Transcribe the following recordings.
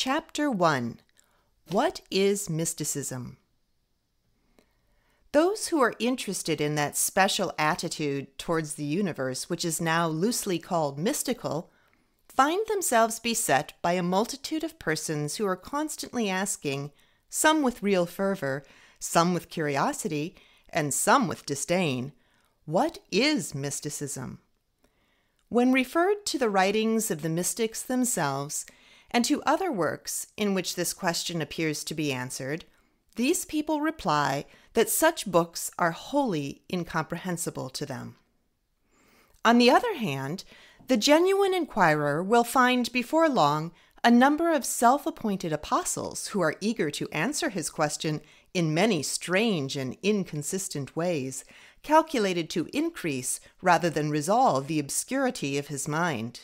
Chapter 1. What is Mysticism? Those who are interested in that special attitude towards the universe which is now loosely called mystical find themselves beset by a multitude of persons who are constantly asking, some with real fervor, some with curiosity, and some with disdain, what is mysticism? When referred to the writings of the mystics themselves, and to other works in which this question appears to be answered, these people reply that such books are wholly incomprehensible to them. On the other hand, the genuine inquirer will find before long a number of self-appointed apostles who are eager to answer his question in many strange and inconsistent ways, calculated to increase rather than resolve the obscurity of his mind.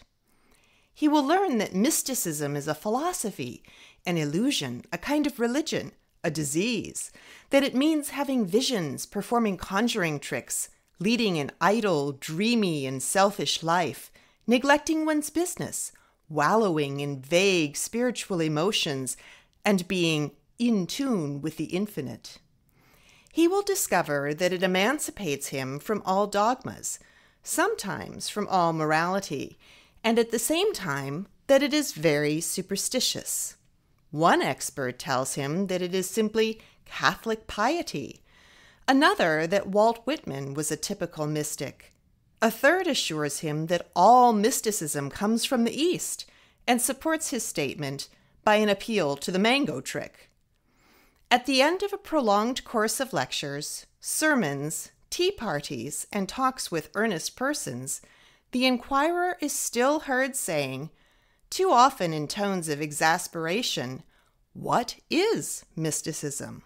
He will learn that mysticism is a philosophy, an illusion, a kind of religion, a disease, that it means having visions, performing conjuring tricks, leading an idle, dreamy, and selfish life, neglecting one's business, wallowing in vague spiritual emotions, and being in tune with the infinite. He will discover that it emancipates him from all dogmas, sometimes from all morality, and at the same time that it is very superstitious. One expert tells him that it is simply Catholic piety, another that Walt Whitman was a typical mystic. A third assures him that all mysticism comes from the East and supports his statement by an appeal to the mango trick. At the end of a prolonged course of lectures, sermons, tea parties, and talks with earnest persons, the inquirer is still heard saying, too often in tones of exasperation, "What is mysticism?"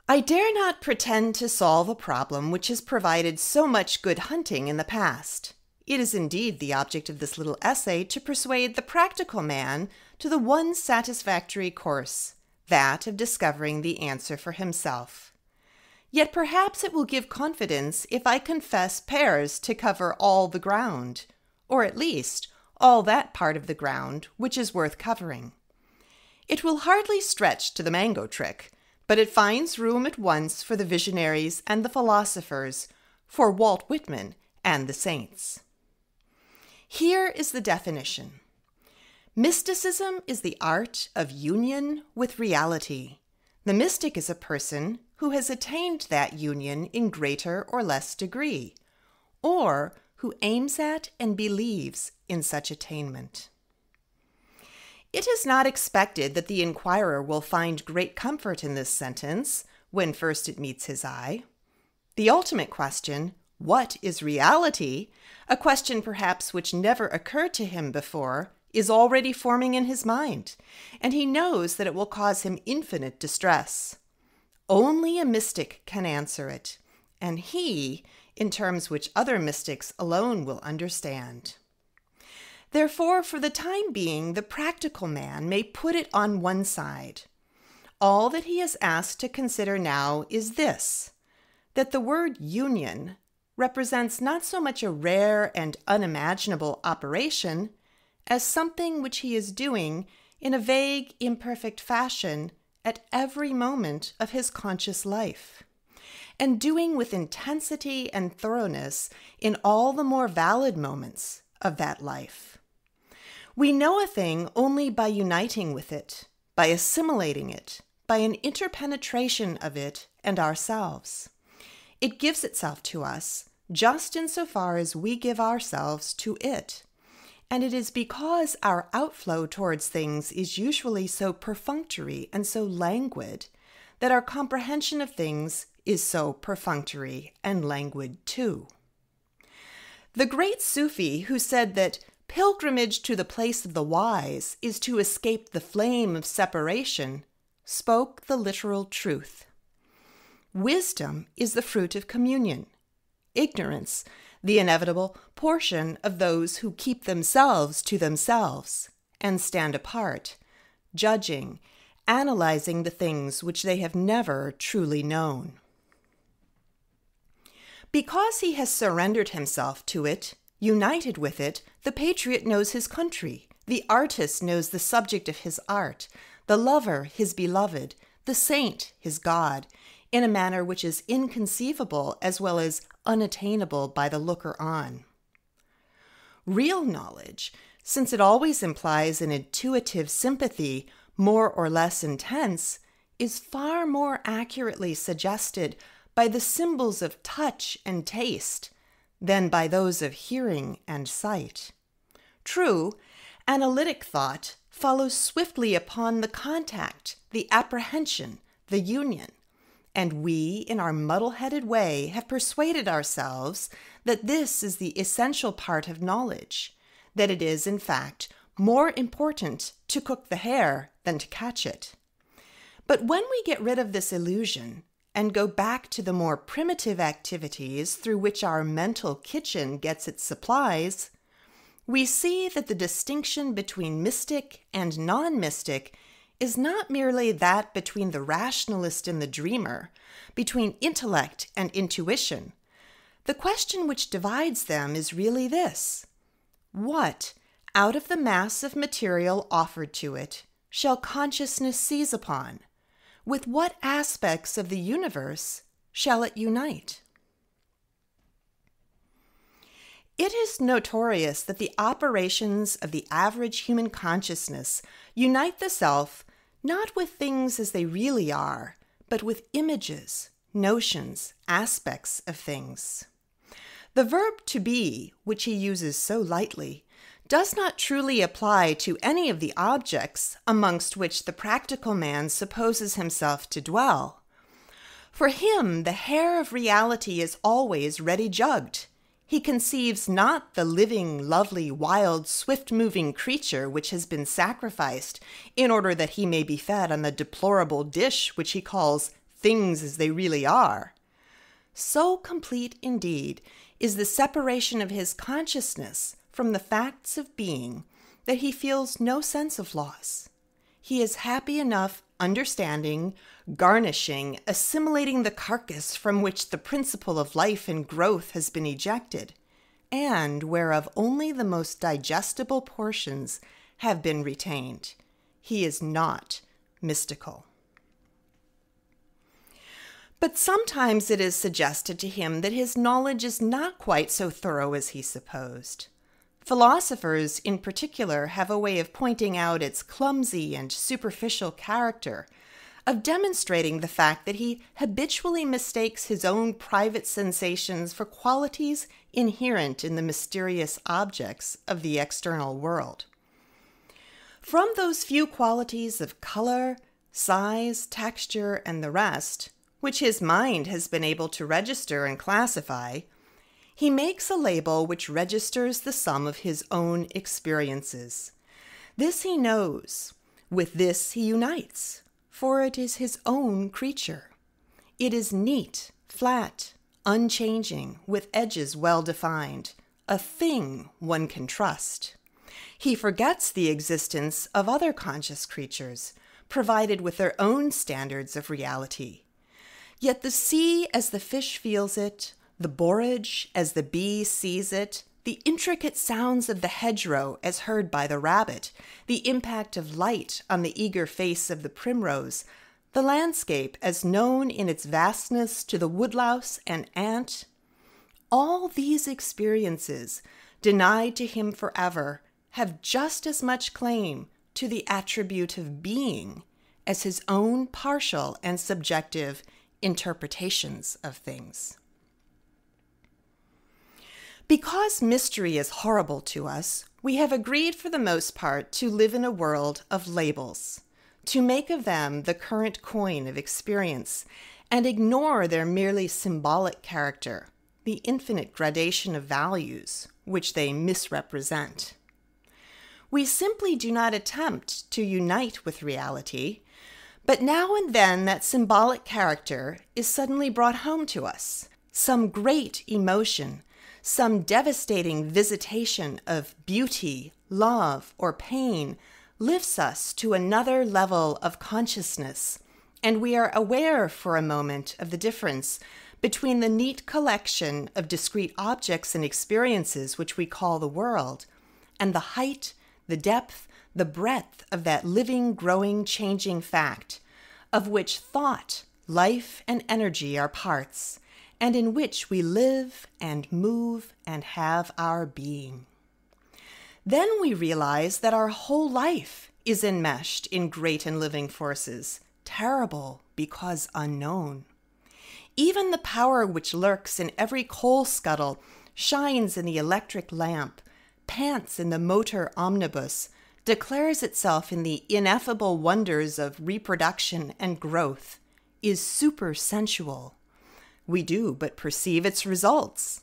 I dare not pretend to solve a problem which has provided so much good hunting in the past. It is indeed the object of this little essay to persuade the practical man to the one satisfactory course, that of discovering the answer for himself. Yet perhaps it will give confidence if I confess pears to cover all the ground, or at least all that part of the ground which is worth covering. It will hardly stretch to the mango trick, but it finds room at once for the visionaries and the philosophers, for Walt Whitman and the saints. Here is the definition. Mysticism is the art of union with reality. The mystic is a person who has attained that union in greater or less degree, or who aims at and believes in such attainment. It is not expected that the inquirer will find great comfort in this sentence when first it meets his eye. The ultimate question, what is reality, a question perhaps which never occurred to him before, is already forming in his mind, and he knows that it will cause him infinite distress. Only a mystic can answer it, and he, in terms which other mystics alone will understand. Therefore, for the time being, the practical man may put it on one side. All that he is asked to consider now is this, that the word union represents not so much a rare and unimaginable operation as something which he is doing in a vague, imperfect fashion at every moment of his conscious life, and doing with intensity and thoroughness in all the more valid moments of that life. We know a thing only by uniting with it, by assimilating it, by an interpenetration of it and ourselves. It gives itself to us just insofar as we give ourselves to it. And it is because our outflow towards things is usually so perfunctory and so languid that our comprehension of things is so perfunctory and languid too. The great Sufi who said that pilgrimage to the place of the wise is to escape the flame of separation spoke the literal truth. Wisdom is the fruit of communion. Ignorance, the inevitable portion of those who keep themselves to themselves and stand apart, judging, analyzing the things which they have never truly known. Because he has surrendered himself to it, united with it, the patriot knows his country, The artist knows the subject of his art, the lover his beloved, the saint his God, in a manner which is inconceivable as well as unattainable by the looker-on. Real knowledge, since it always implies an intuitive sympathy, more or less intense, is far more accurately suggested by the symbols of touch and taste than by those of hearing and sight. True, analytic thought follows swiftly upon the contact, the apprehension, the union, and we, in our muddle-headed way, have persuaded ourselves that this is the essential part of knowledge, that it is, in fact, more important to cook the hare than to catch it. But when we get rid of this illusion and go back to the more primitive activities through which our mental kitchen gets its supplies, we see that the distinction between mystic and non-mystic is not merely that between the rationalist and the dreamer, between intellect and intuition. The question which divides them is really this: what, out of the mass of material offered to it, shall consciousness seize upon? With what aspects of the universe shall it unite? It is notorious that the operations of the average human consciousness unite the self not with things as they really are, but with images, notions, aspects of things. The verb to be, which he uses so lightly, does not truly apply to any of the objects amongst which the practical man supposes himself to dwell. For him, the hare of reality is always ready jugged. He conceives not the living, lovely, wild, swift-moving creature which has been sacrificed in order that he may be fed on the deplorable dish which he calls things as they really are. So complete, indeed, is the separation of his consciousness from the facts of being that he feels no sense of loss. He is happy enough understanding, garnishing, assimilating the carcass from which the principle of life and growth has been ejected, and whereof only the most digestible portions have been retained. He is not mystical. But sometimes it is suggested to him that his knowledge is not quite so thorough as he supposed. Philosophers, in particular, have a way of pointing out its clumsy and superficial character, of demonstrating the fact that he habitually mistakes his own private sensations for qualities inherent in the mysterious objects of the external world. From those few qualities of color, size, texture, and the rest, which his mind has been able to register and classify, he makes a label which registers the sum of his own experiences. This he knows. With this he unites, for it is his own creature. It is neat, flat, unchanging, with edges well defined, a thing one can trust. He forgets the existence of other conscious creatures, provided with their own standards of reality. Yet the sea as the fish feels it, the borage as the bee sees it, the intricate sounds of the hedgerow as heard by the rabbit, the impact of light on the eager face of the primrose, the landscape as known in its vastness to the woodlouse and ant, all these experiences, denied to him forever, have just as much claim to the attribute of being as his own partial and subjective interpretations of things. Because mystery is horrible to us, we have agreed for the most part to live in a world of labels, to make of them the current coin of experience, and ignore their merely symbolic character, the infinite gradation of values which they misrepresent. We simply do not attempt to unite with reality, but now and then that symbolic character is suddenly brought home to us, some great emotion, some devastating visitation of beauty, love, or pain lifts us to another level of consciousness, and we are aware for a moment of the difference between the neat collection of discrete objects and experiences which we call the world, and the height, the depth, the breadth of that living, growing, changing fact, of which thought, life, and energy are parts, and in which we live and move and have our being. Then we realize that our whole life is enmeshed in great and living forces, terrible because unknown. Even the power which lurks in every coal scuttle, shines in the electric lamp, pants in the motor omnibus, declares itself in the ineffable wonders of reproduction and growth, is supersensual. We do but perceive its results.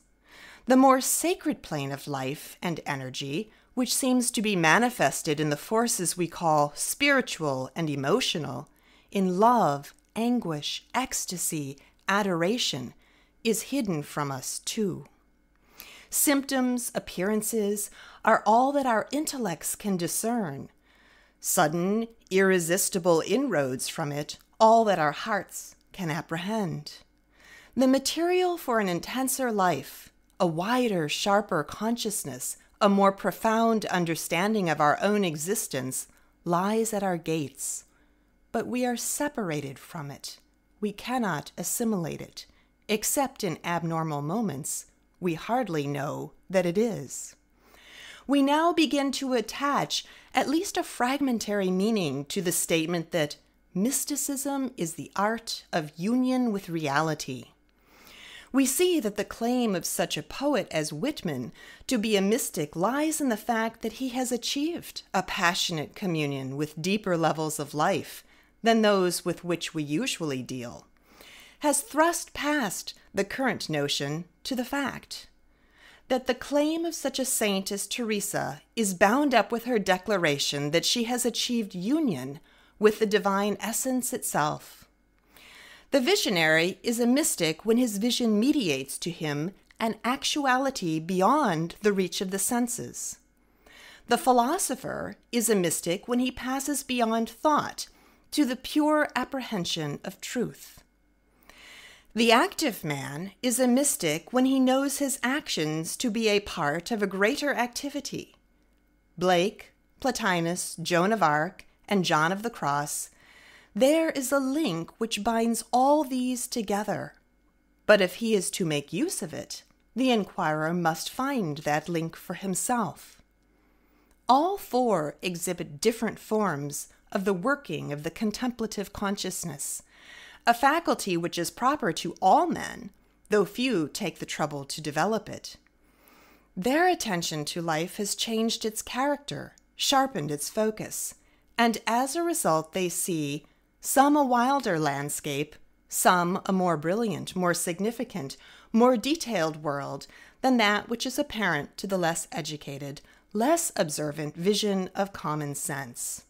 The more sacred plane of life and energy, which seems to be manifested in the forces we call spiritual and emotional, in love, anguish, ecstasy, adoration, is hidden from us too. Symptoms, appearances, are all that our intellects can discern. Sudden, irresistible inroads from it, all that our hearts can apprehend. The material for an intenser life, a wider, sharper consciousness, a more profound understanding of our own existence, lies at our gates. But we are separated from it. We cannot assimilate it. Except in abnormal moments, we hardly know that it is. We now begin to attach at least a fragmentary meaning to the statement that mysticism is the art of union with reality. We see that the claim of such a poet as Whitman to be a mystic lies in the fact that he has achieved a passionate communion with deeper levels of life than those with which we usually deal, has thrust past the current notion to the fact that the claim of such a saint as Teresa is bound up with her declaration that she has achieved union with the divine essence itself. The visionary is a mystic when his vision mediates to him an actuality beyond the reach of the senses. The philosopher is a mystic when he passes beyond thought to the pure apprehension of truth. The active man is a mystic when he knows his actions to be a part of a greater activity. Blake, Plotinus, Joan of Arc, and John of the Cross, there is a link which binds all these together. But if he is to make use of it, the inquirer must find that link for himself. All four exhibit different forms of the working of the contemplative consciousness, a faculty which is proper to all men, though few take the trouble to develop it. Their attention to life has changed its character, sharpened its focus, and as a result they see some a wilder landscape, some a more brilliant, more significant, more detailed world than that which is apparent to the less educated, less observant vision of common sense.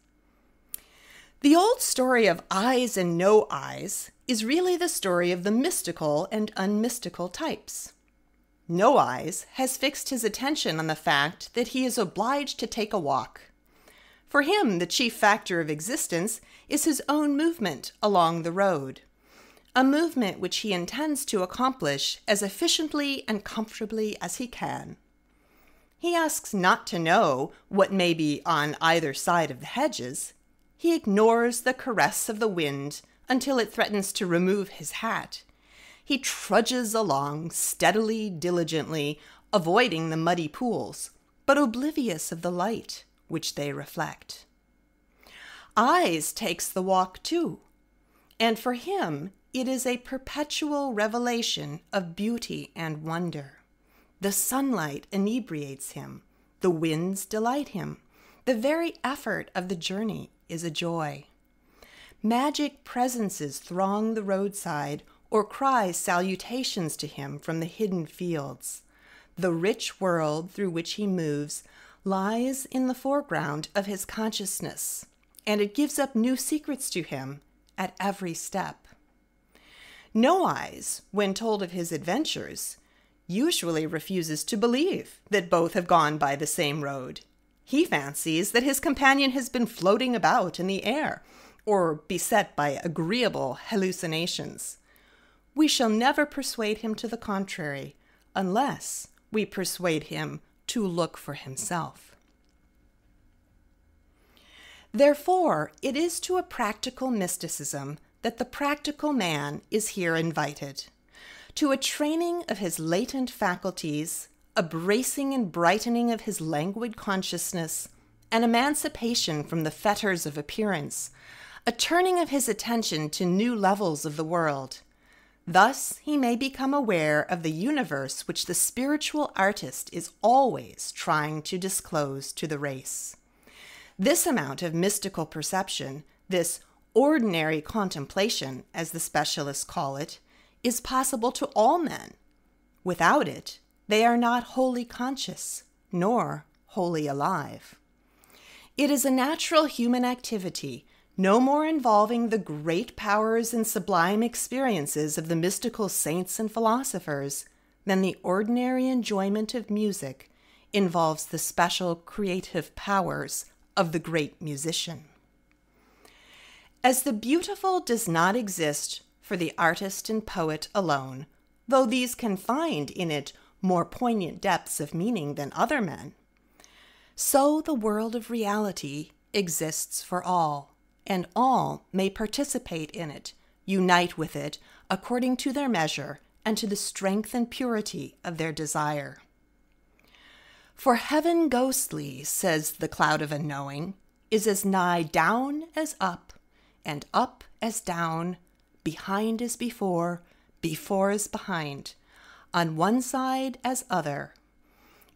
The old story of eyes and no eyes is really the story of the mystical and unmystical types. No Eyes has fixed his attention on the fact that he is obliged to take a walk. For him, the chief factor of existence is his own movement along the road, a movement which he intends to accomplish as efficiently and comfortably as he can. He asks not to know what may be on either side of the hedges. He ignores the caress of the wind until it threatens to remove his hat. He trudges along steadily, diligently, avoiding the muddy pools, but oblivious of the light which they reflect. Eyes takes the walk too, and for him it is a perpetual revelation of beauty and wonder. The sunlight inebriates him, the winds delight him, the very effort of the journey is a joy. Magic presences throng the roadside or cry salutations to him from the hidden fields. The rich world through which he moves lies in the foreground of his consciousness, and it gives up new secrets to him at every step. No Eyes, when told of his adventures, usually refuses to believe that both have gone by the same road. He fancies that his companion has been floating about in the air, or beset by agreeable hallucinations. We shall never persuade him to the contrary, unless we persuade him to look for himself. Therefore, it is to a practical mysticism that the practical man is here invited, to a training of his latent faculties, a bracing and brightening of his languid consciousness, an emancipation from the fetters of appearance, a turning of his attention to new levels of the world. Thus he may become aware of the universe which the spiritual artist is always trying to disclose to the race. This amount of mystical perception, this ordinary contemplation, as the specialists call it, is possible to all men. Without it, they are not wholly conscious, nor wholly alive. It is a natural human activity, no more involving the great powers and sublime experiences of the mystical saints and philosophers than the ordinary enjoyment of music involves the special creative powers of the great musician. As the beautiful does not exist for the artist and poet alone, though these can find in it more poignant depths of meaning than other men, so the world of reality exists for all, and all may participate in it, unite with it according to their measure and to the strength and purity of their desire. For heaven ghostly, says the cloud of unknowing, is as nigh down as up, and up as down, behind as before as behind, on one side as other,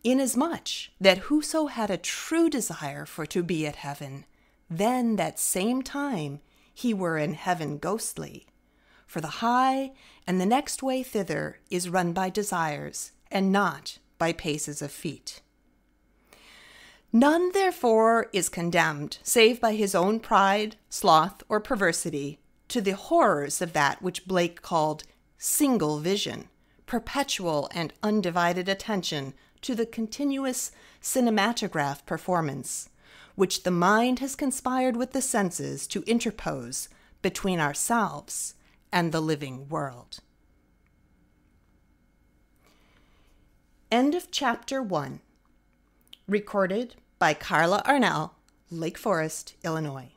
inasmuch that whoso had a true desire for to be at heaven, then that same time he were in heaven ghostly. For the high and the next way thither is run by desires, and not by paces of feet. None, therefore, is condemned, save by his own pride, sloth, or perversity, to the horrors of that which Blake called single vision, perpetual and undivided attention to the continuous cinematograph performance, which the mind has conspired with the senses to interpose between ourselves and the living world. End of Chapter 1. Recorded by Carla Arnell, Lake Forest, Illinois.